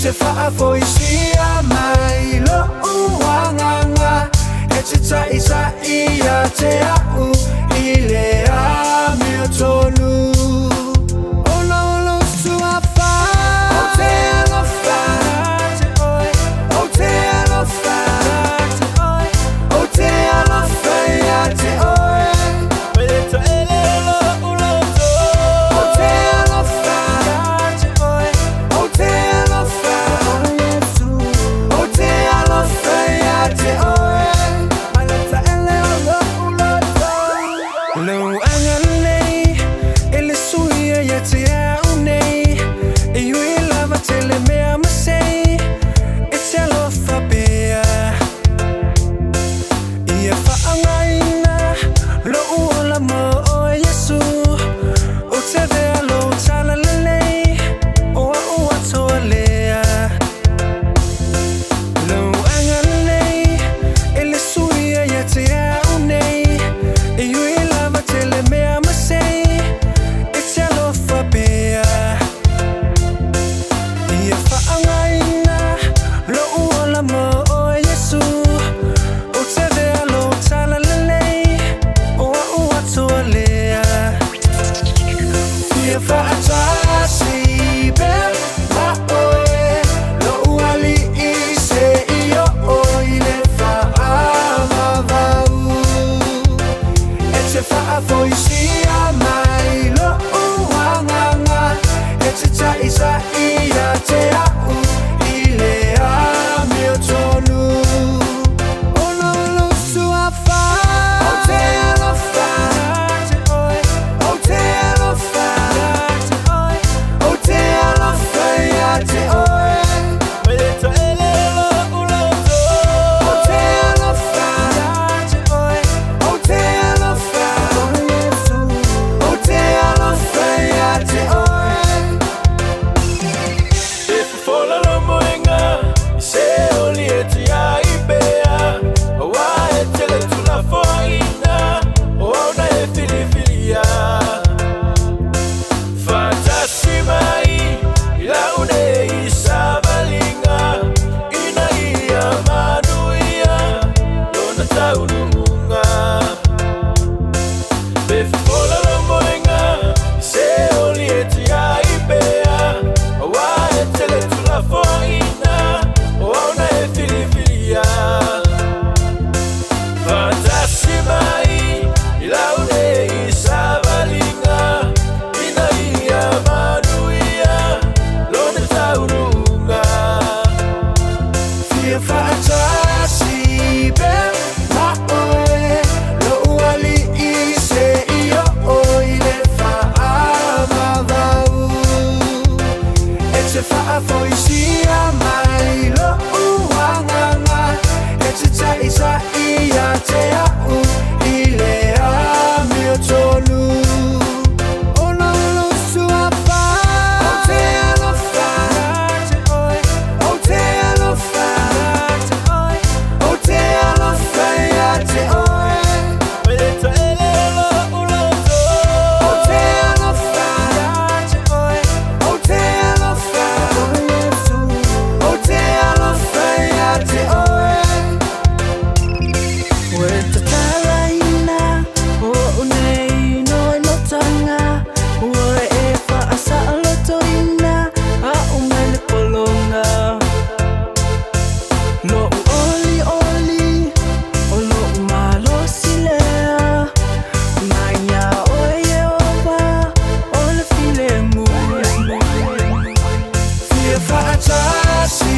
se faa foisia mai lo uanganga e te taisa ia te au I le a mea tonu Olo sua wha O te alofa te oi O te alofa te oi O te alofa ia te oi Mele to ele lo ulo to O te alofa te oi O te alofa o Yesu O te alofa ia te oi Mele to ele lo ulo to Lo angalei ele suia ia te au nei E yui lava tele mea masei E te alofa bea Ia whaangaina lo uola mo o Yesu O te vea lo tala lelei O a ua toa lea Lo angalei ele suia ia te au nei E yui lava tele mea masei E te alofa bea Ia whaangaina lo uola mo o Yesu O te vea lo tala lelei O a ua toa lea Ia whaatasi be ma oe Lo uali I se I o I le whaamavau E te whaafoisia mai lo uanganga E te taisa ia te au I le a mea tonu Olo sua wha O te alofa te oi O te alofa te oi O te alofa ia te oi Mele to ele lo ulo to O te alofa te oi O te alofa o Yesu O te alofa ia te oi E fola lo moenga I se oli e te ai bea O wa e te le tula foina O au na e filifilia Fantasi mai I laune I savalinga Ina ia manuia Lona taununga Be fola lo moenga I se oli e te ai bea O wa e te le tula foina O au na e filifilia Fantasi mai I laune I savalinga Ina ia manuia Lona taununga Fia whaatasi be ma oe Lo uali I se I o I le whaamavau E te whaafoisia mai lo uanganga E te taisa ia te au I le a mea tonu Olo sua wha O te alofa te oi O te alofa te oi O te alofa ia te oi Mele to ele lo ulo to O te alofa te oi O te alofa o Yesu O te alofa ia te oi Ue te talaina O unei no no tanga Ue e whaasa alotoina A umele polonga Lo oli oli O lo malo silea Maia o Yehova O le file mu Fia whaatasi